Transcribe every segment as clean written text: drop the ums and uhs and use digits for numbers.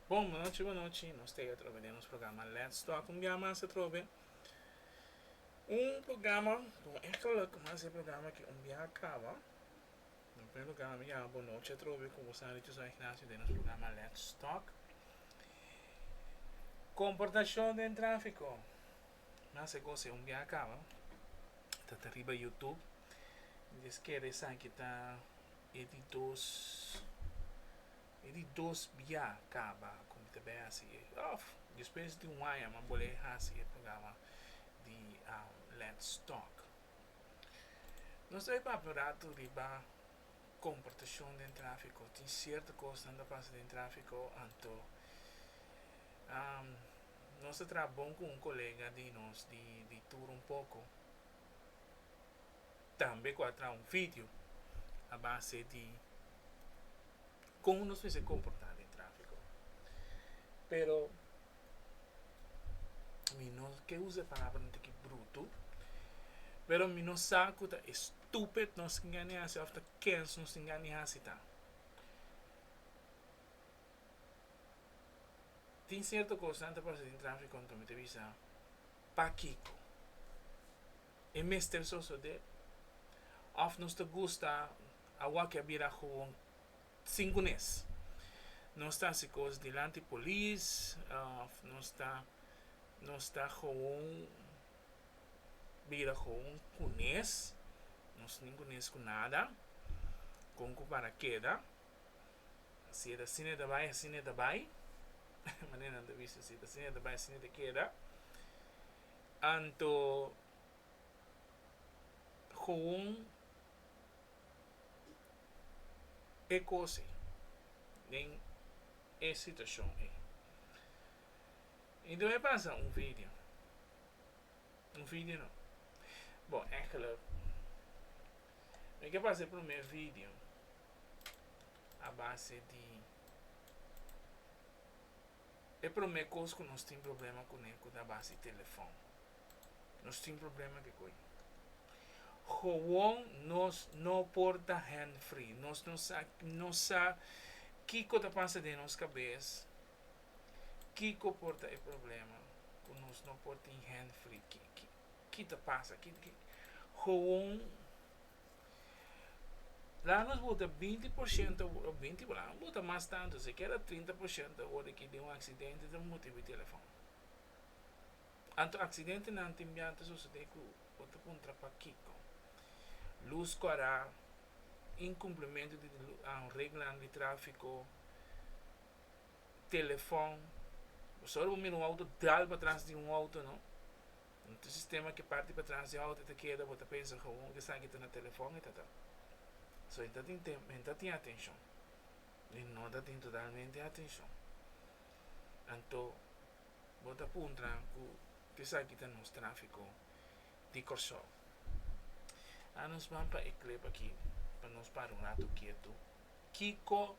Boa noite. Nós estamos atravessando o programa Let's Talk. Se trove programa, é claro que mais programa que dia acaba. No primeiro lugar, boa noite. Trove com você, José Ignacio, de nosso programa Let's Talk. Comportação de tráfico. Mas se você dia acaba, está arriba YouTube. Diz que essa aqui está editores via acaba, como também assim. Depois de ano, uma boleh assim programa de Let's Talk. Nós estamos para de comportação de tráfico. Tem certa coisa que passa de tráfico, então nós trabalhamos com um colega de nós de tour um pouco. Também com um vídeo a base de como nós se comportar em tráfico. Pero não que use a palavra que bruto, pero não sabe que estúpido nós enganamos ou que nós enganamos tá. Tem certa coisa que passa em tráfico como te visa paquico. E mestre soso de of nos te gusta a que vira gewoon singunes. Não está se coisa delante polícia, não está gewoon vira gewoon cunes, não se ninguém com nada, com para queda. Se é da cine da bai, maneira de vista se da cine da bai, cine da queda. Anto gewoon é coisa nem é situação é. Então é passar um vídeo não. Bom, é claro. Eu que passei para o meu vídeo a base de é para o meu coisa que nós temos problema com ele da base de telefone. Nós temos problema que coisa. Gewoon nós não porta hand free. Nós não sabe que coisa passa de nossa cabeça. Que porta é problema com nós não porta em hand free. Que te passa? Gewoon lá nós bota 20% ou 20%, lá bota mais tanto, se quer 30% hora que deu um acidente de motivo de telefone. Anto acidente não tem ambiente sucede que outra contra para Kiko. Luz corá, incumprimento de regra de tráfico, telefone, só um auto dá para trás de um auto, não? O sistema que parte para trás de auto te queda, você pensa que sai que está no telefone e tal. So, então tem atenção. E não tem totalmente atenção. Então, você aponta que sai que está no tráfico de Corsol. Nós vamos para eclipse aqui, para nós parar um rato quieto. Kiko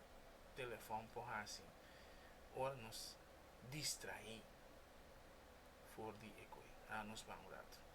telefone por assim. Ou nos distrair for de eco. Nós vamos um rato.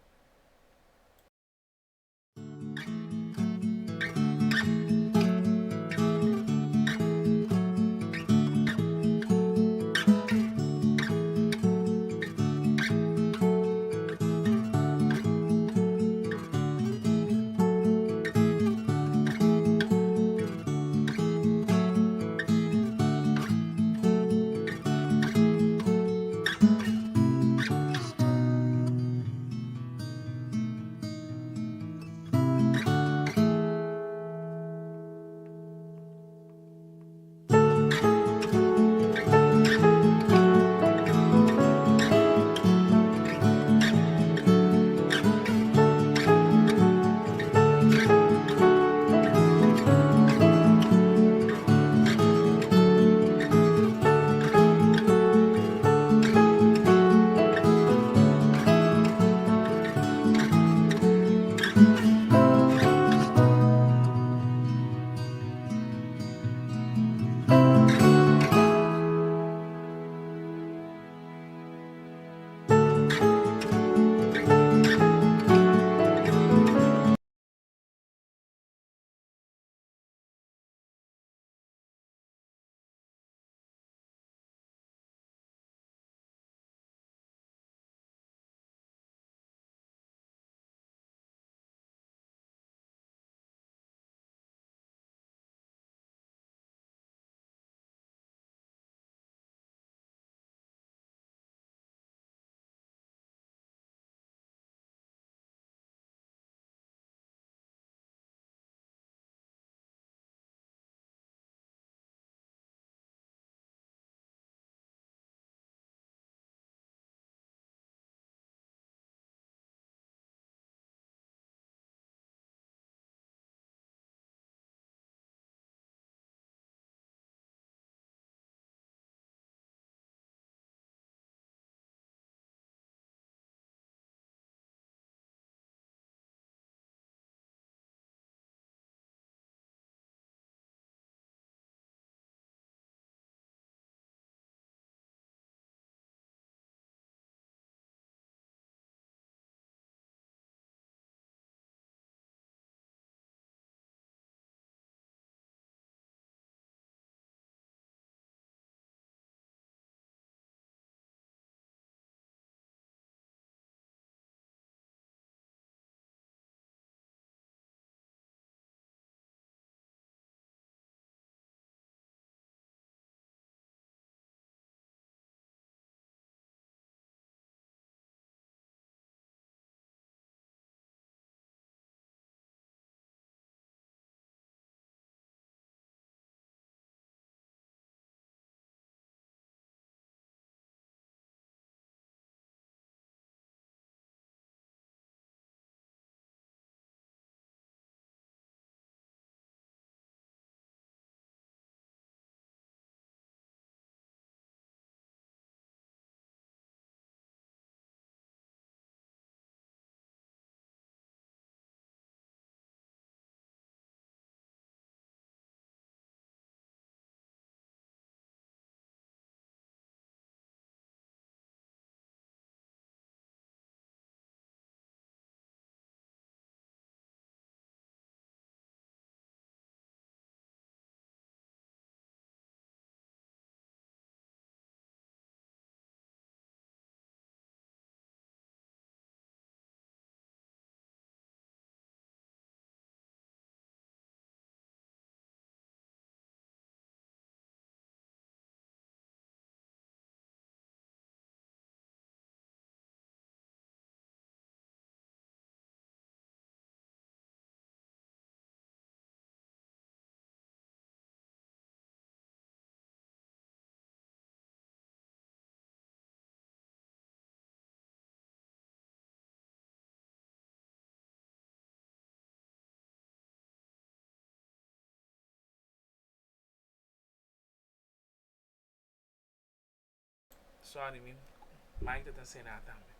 sorry, Mike está ensinando também.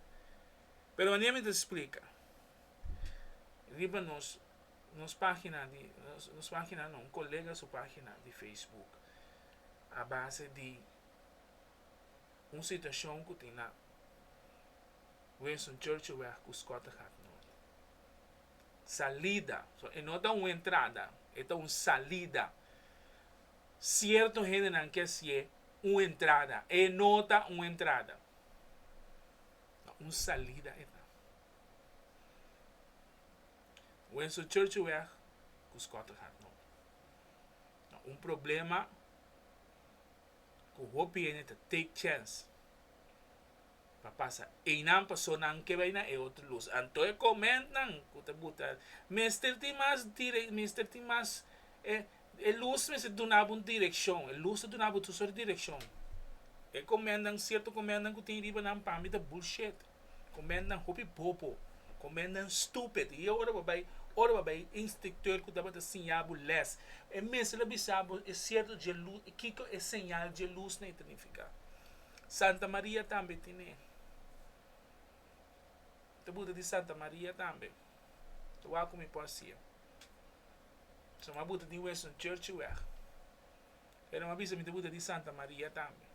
Pero a me explica. Riba nos página não, um colega sua página de Facebook, a base de uma situação que tem na Winston Churchill com os Scott Hatnot. Salida, e não é uma entrada, é uma salida. Certo gente não quer ser uma entrada, e nota uma entrada. Uma salida é Winston Churchill com os Scott Hatnot. Um problema que o OPN take chance para passar. E não passou não que vai na é outra luz. Então comentam que buta. Mister tem mais luz me se donava uma direção. Luz se donava tu sua direção. E comentam certo comentam que tem riba não para mim da bullshit. Comentam hopi popo. Comentam stupid. E ora vai instructor que dava sinal less. E mesmo ele sabe é certo de luz, que é sinal de luz nem significa. Santa Maria também tem. Te Buda de Santa Maria também. Tu vai comer poesia. So uma Buda de Winston Churchill era uma visa de Buda de Santa Maria também.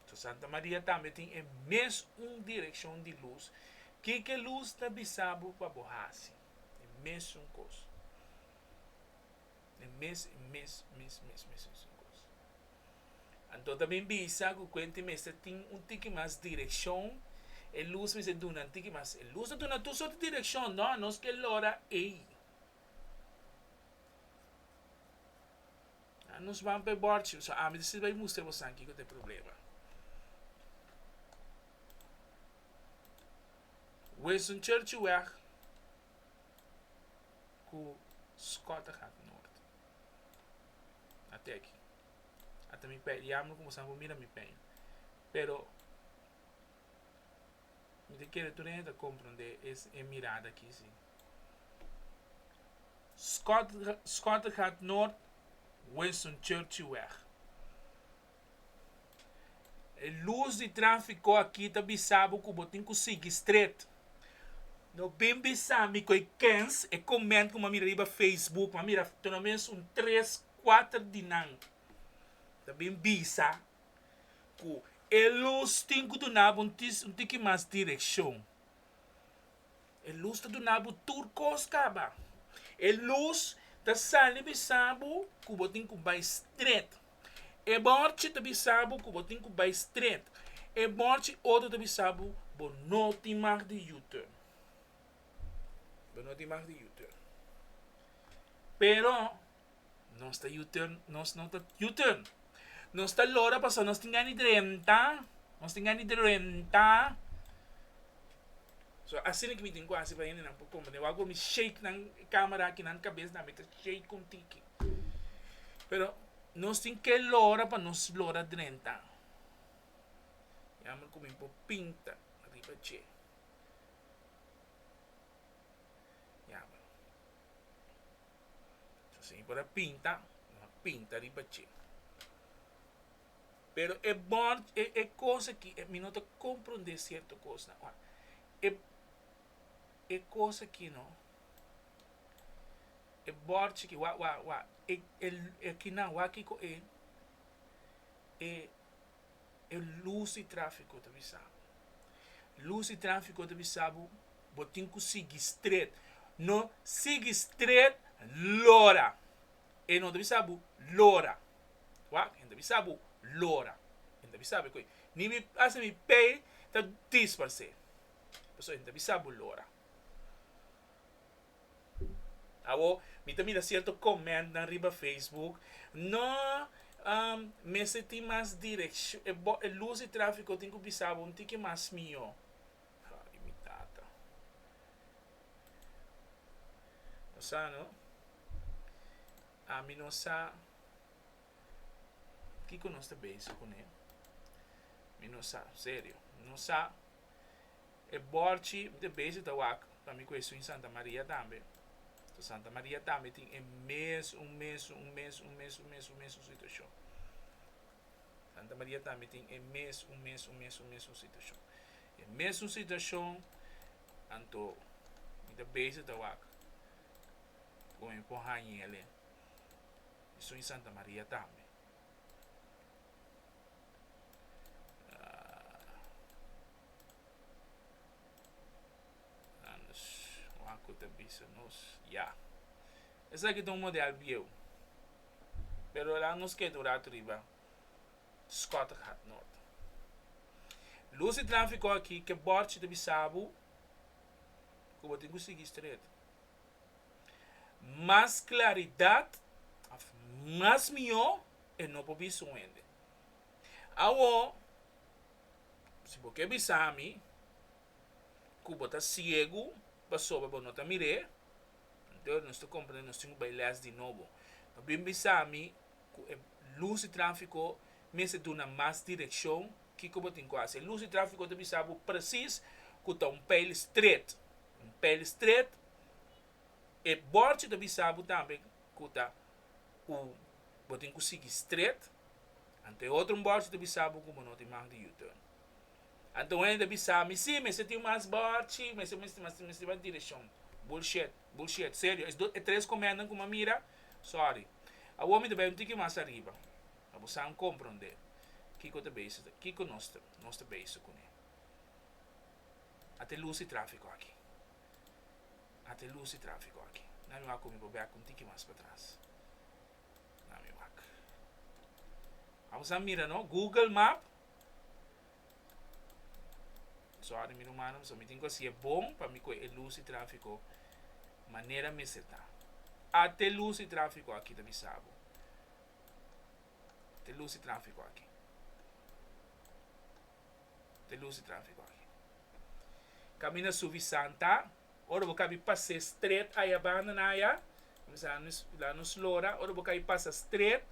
So Santa Maria também tem a mesma direção de luz. Que luz está bisabo para borrar-se. É mesmo coisa. É mesmo coisa. Então também bisa que quando tem um tique mais direção, a luz me se dá um tique mais. A luz dá uma só direção, não, nós que lora aí. Nós vamos para o bordo, mas você vai mostrar você aqui que tem problema. Winston Churchill com Scott Hatnot. Até aqui. Até me pede. E amo como se não mira me pede. Pero me quer tu nem da compreender essa mirada aqui sim. Scott Hatnot, Winston Churchill a luz de tráfico aqui tá bisabo que botin com sig straight. No bem bisami que quens e comenta com uma mira riba Facebook, uma mira pelo menos 3, 4 dinan. Tá bem bisa que a luz tem que donar um tique mais direção. A luz tá donar turcos caba. A luz tá sali bisabo que botin com vai straight. E morte tá bisabo que botin com vai straight. E morte outro tá bisabo bo não tem mais de U-turn. Não tem mais de U-turn. Pero não está U-turn, não está U-turn. Não está lora para nós tem ani 30, nós tem ani 30. So assim que me tem quase para ainda não pouco, mas eu hago me shake na câmera aqui na cabeça, na meta shake com tiki. Pero nós tem que lora para nós lora 30. E amo como um pouco pinta, arriba che. Sim, para pinta riba che. Pero é bom, é coisa que me não compreender certa coisa. É coisa que não. É bom que é que não, aqui é luz e tráfico de bisabo. Luz e tráfico de bisabo, botin que sigue straight. No sigue straight lora. E não deve saber lora. Não deve saber lora. Não deve saber que nem me assim me pay tá disparce. Pessoal, não deve saber lora. Abo, me também dá certo comment na riba Facebook. Não, me senti mais direção. É luz e tráfico tem que bisabo um tique mais mio. Imitata. Não? A mim não sabe que nós está bem com ele. Mim não sabe, sério, não sabe. É borte de base da WAC, para mim conheço em Santa Maria também. Então, Santa Maria também tem um mês situação. Santa Maria também tem um mês uma situação. É mesmo situação, anto, ainda beijo da waka, com empurrar ele. Isso em Santa Maria também. Wako da bisa nos, ya. Essa aqui é um modelo bio. Pero lá nos quer durar riba. Scott hat norte. Luz e tráfico aqui que borte de Bissau, que eu tenho que seguir estreito. Mais claridade, mais melhor, e não para Bissau ainda. Agora, se você Bissau, que eu estou cego, para sober para não mirar, então nós estamos comprando, nós temos que bailar de novo. Mas bem Bissau, luz e tráfico, mas se dá mais direção, que eu tenho que fazer. Luz e tráfico de Bissau precisa que está um pele estreito. Um pele estreito. E borte de Bissau também que está eu tenho que seguir estreito. Ante outro borte de Bissau como não tem mais de U-turn. Então ainda Bissau, mas sim, mas se tem mais borte, mas tem mais direção. Bullshit, sério. É três comandas com uma mira, sorry. A homem também não tem que mais arriba. A você não compreender. Que é base, que é nossa base com ele. Até luz e tráfico aqui. Até luz e tráfico aqui. Não me vai comer para back, não tem que mais para trás. Não me vai. A você mira, não? Google Map. Sorry, meu irmão, só me tem que ser bom para mim com luz e tráfico. Maneira me acertar. Até luz e tráfico aqui da Bissau. Até luz e tráfico aqui. De luz e tráfico aqui. Camina subi Santa, ora vou caber passar straight aí a banda na área, lá nos Lora, ora vou caber passar straight,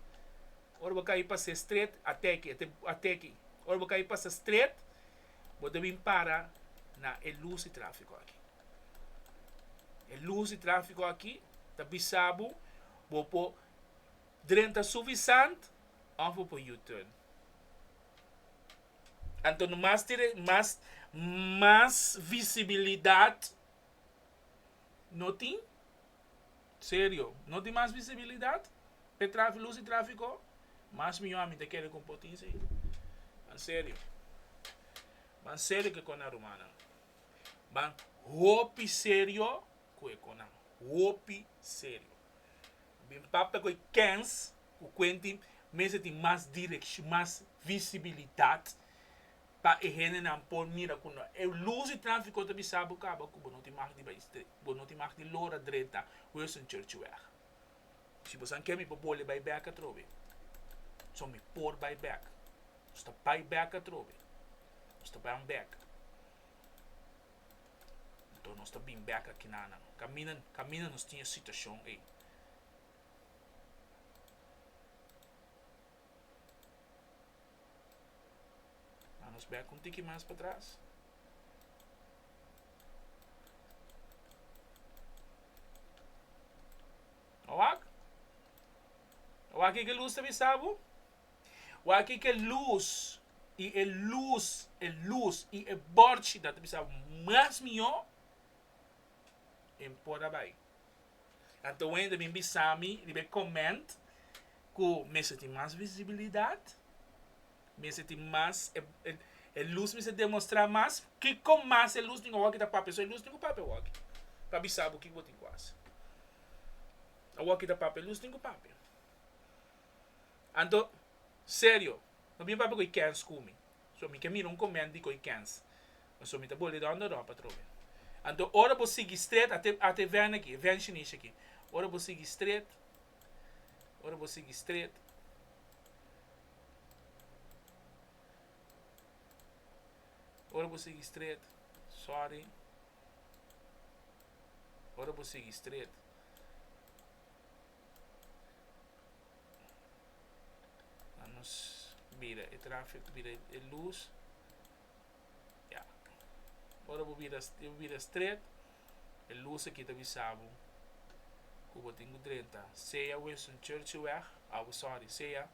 ora vou caber passar straight até aqui, ora vou caber passar straight, vou devem parar na luz e tráfico aqui. Luz e tráfico aqui, da Bissau, vou pôr dentro subi Santa, ou vou pôr U-turn. Então, mais visibilidade. Não tem? Sério? Não tem mais visibilidade? Para luz e tráfico? Mas melhor me quer com potência. Mas sério. Mas sério que com a romana. Mas roupa sério que com a roupa sério. Bem papo com cans, o quente, mas tem mais direção, mais visibilidade. Para a não pôr mira com nós. Eu luz e tráfico de Bissau acaba com não tem mais de baixo, não tem mais de lora direita, Wilson Church weg. Se você quer me pôr by back a trove, só me pôr by back. Está by back a trove, está by back. Então nós está bem back aqui na camina nós tinha situação aí. Vamos back um tique mais para trás. O aqui que luz também sabe? O aqui que luz e luz e borte da também sabe mais melhor em por aí. Então ainda bem bisami, ele comenta que me tem mais visibilidade. Me tem mais luz me se demonstrar mais que com mais luz tem o walk da papel, só luz tem o papel walk. Para saber o que vou ter quase. O walk da papel, luz tem o papel. Então, sério, não me papel que cans comigo. Só me que mira um comando de cans. Mas só me tá bolado onde não para trocar. Então, ora vou seguir straight até vem aqui, vem chinês aqui. Ora vou seguir straight. Ora vou seguir straight. Ora vou seguir straight. Sorry. Ora vou seguir straight. Vamos vira o tráfego, vira a luz. Yeah. Ora vou virar straight. A luz aqui está visível. Como tenho 30. Seja Wilson Church weg. Sorry. Seja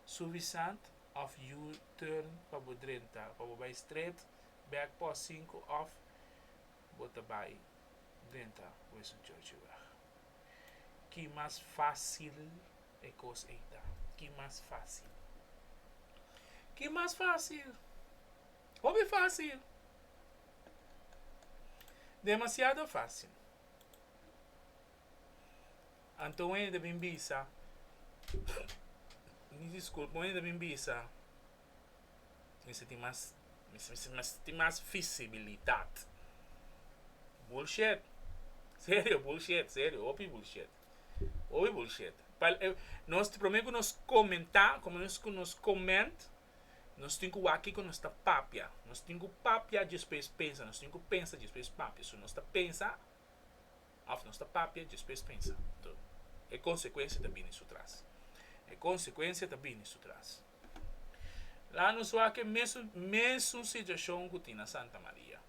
suficiente. of U-turn para o 30, para o by straight, back para 5 off, bota by 30, Wilson Church. Que mais fácil é coisa eita. Que mais fácil. Que mais fácil. Hobby fácil. Demasiado fácil. Então ainda bem bisa. Me desculpa, ainda bem bisa. Isso tem mais visibilidade. Bullshit. Sério, bullshit, sério, ouve bullshit. Ouve bullshit. Nós prometo nos comentar, como nos comenta, nós temos aqui com nossa papia. Nós temos papia depois pensa, nós temos pensa depois papia. Se nós pensa, af nossa papia depois pensa. Então, é consequência também isso traz. É consequência também isso traz. Lá no Suaque, mesmo situação que tem na Santa Maria.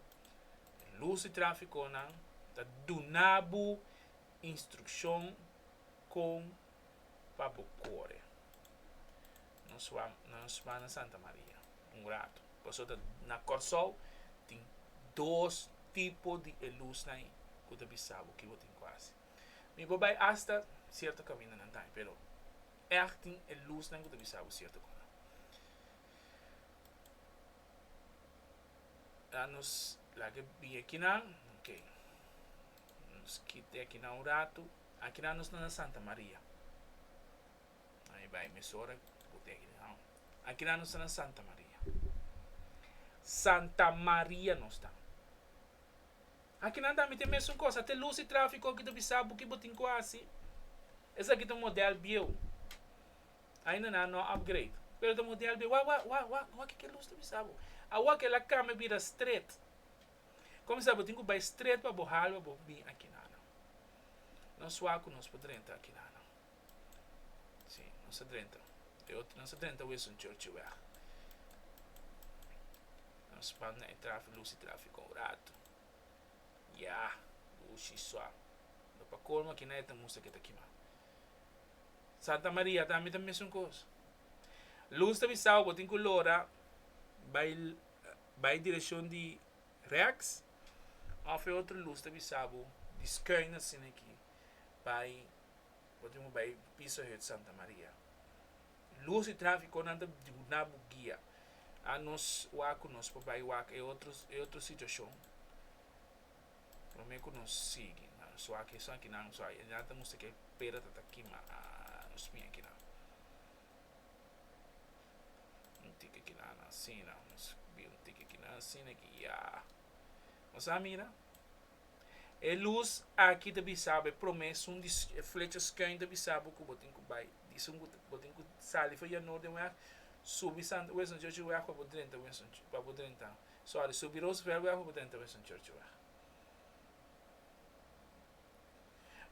Luz e tráfico não, tá donando instrução com pabocore. Nós vamos na Santa Maria, rato. Passou na Corsol, tem 2 tipos de luz na que você sabe que você tem quase. Me vou vai hasta certo caminho não tem, pero tem luz na que você sabe certo caminho. Nos lagi aqui na, ok. Nos quite aqui na rato, aqui na nos na Santa Maria. Aí vai emissora, botei aqui na. Aqui na nos na Santa Maria. Santa Maria não está. Aqui não tem a mesma coisa, até luz e tráfico que tu sabe que botem quase. Esse aqui é um modelo bio. Ainda não upgrade. Pero o modelo bio, que luz tu sabe? A aquela cama vira straight. Como sabe, eu tenho que ir straight para borrar, para vir aqui nada. Nós suaco nós podemos aqui nada. Sim, nós podemos. Nós podemos Wilson Church. Nós vamos entrar luz e tráfico um rato. Ya, luz e só. Não para colmo aqui não é tão música que está aqui. Santa Maria também tem a mesma coisa. Luz também sabe, eu tenho que lora. Vai direção de Rex, ou outra luz também sabe, de esquerda assim aqui, vai piso de Santa Maria. Luz e tráfico nada de na guia. A nós nos vai é outra situação. Prometo nos sigue, só aqui não só aí, nada música que pera tá aqui mas nos pinha aqui não. Tika aqui na assim, um tika aqui na assim aqui, ya. Mas mira, a luz aqui também sabe, promessa flechas que ainda sabe que botem que vai, isso botem que sale foi a norte uma subir santo Wilson Church vai para botar Wilson para botar. Sorry, subir os velhos vai para botar Wilson Church.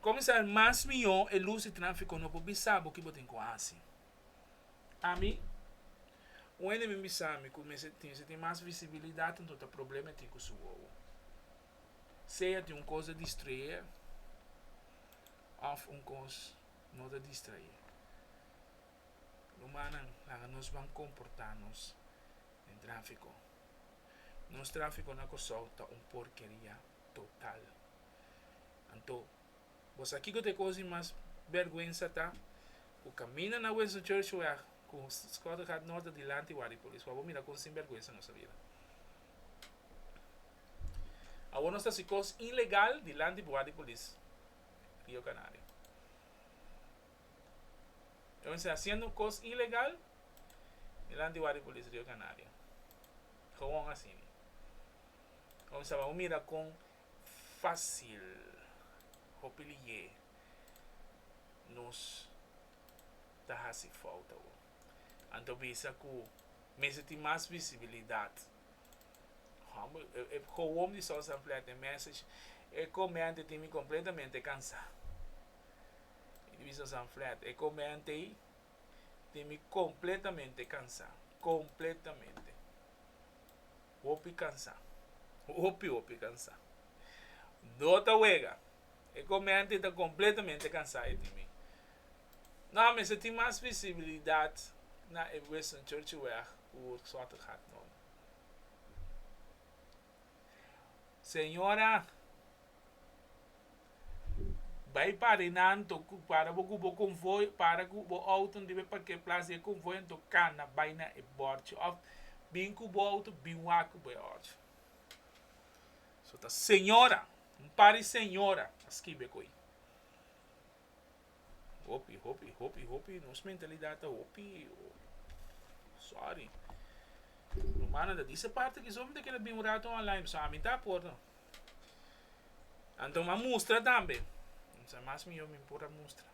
Começar mais melhor a luz e tráfico no povo sabe que botem com assim. A mim o enemy sabe que tem mais visibilidade, então o problema tem que subir. Seja de uma coisa distrair, ou uma coisa não te distrair. Humana, nós vamos comportar-nos em tráfico. Nos tráfico na solta uma porqueria total. Então, você aqui que tem coisa mais vergonha, tá? O caminho na Wilson Church com os escola de norte delante e a polícia. Vamos mirar com sinvergüenza nossa vida. Agora nós estamos coisa ilegal delante de polícia. Rio Canário. Então, fazendo coisa ilegal delante de polícia Rio Canário. Como assim? Vamos mirar com fácil. Hopilier nos dá se falta. Então pensa que mesmo tem mais visibilidade. Com o homem de só ampliar a mensagem, é como antes tem me completamente cansado. Divisão ampliar é como antes tem me completamente cansado, completamente. Opi cansado, opi cansado. Dota wega. É como antes está completamente cansado de mim. Não, mas tem mais visibilidade. na e wis een church weg hoe zwart gaat nou. Senhora, vai parinan to para bo convoy para bo auto de para que place e convoy to cana baina e bord of bin ku bo auto bin wa ku bo auto. So ta senhora, um pare senhora, askibe koi. Hopi, nos mentalidade hopi. Sorry. Romana da dessa parte que somos daquela bem rato online, só a mim tá por. Então uma mostra também. Não mais me pura mostra.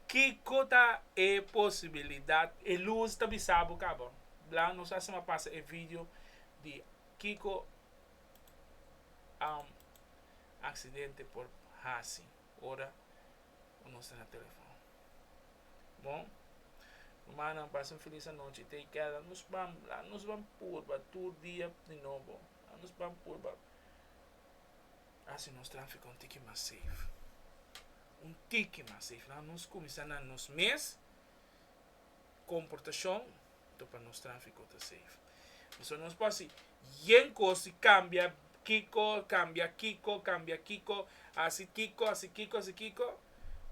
Kiko tá é possibilidade, e luz tá bisabo cabo. Lá nós hacemos passa e vídeo de Kiko acidente por Hasi. Ora, nós está no telefone. Bom? Romana, passa uma feliz noite. Take care. Nos vamos por todo dia de novo. Nos vamos por assim nós tráfico um tique mais safe. Um tique mais safe. Nós começamos a nos mês comportação para nós tráfico tá safe. Então nós passa yen coisa cambia Kiko, assim Kiko.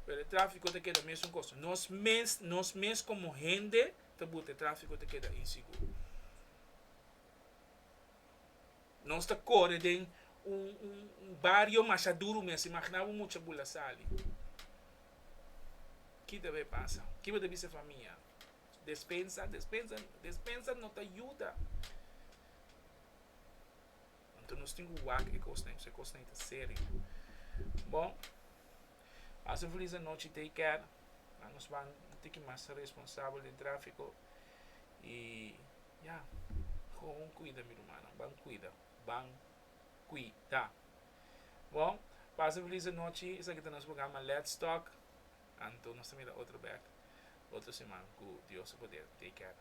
Pero el tráfico te queda mesmo coisa. Nós mês como gente, o tráfico te queda inseguro. Nós está correndo em barrio mais duro mesmo. Imaginava muita bula sali. Que deve passar? Que deve ser família? Despensa não te ajuda. Então nós temos o WAC e costa sério. Bom, passa uma feliz noite, take care. Nós vamos ter que mais responsável do tráfico. E, com cuida, meu irmão. Bang cuida. Bom, passa uma feliz noite. Isso aqui está nosso programa Let's Talk. Então, nós temos outro back. Outra semana. Com Deus poder. Take care.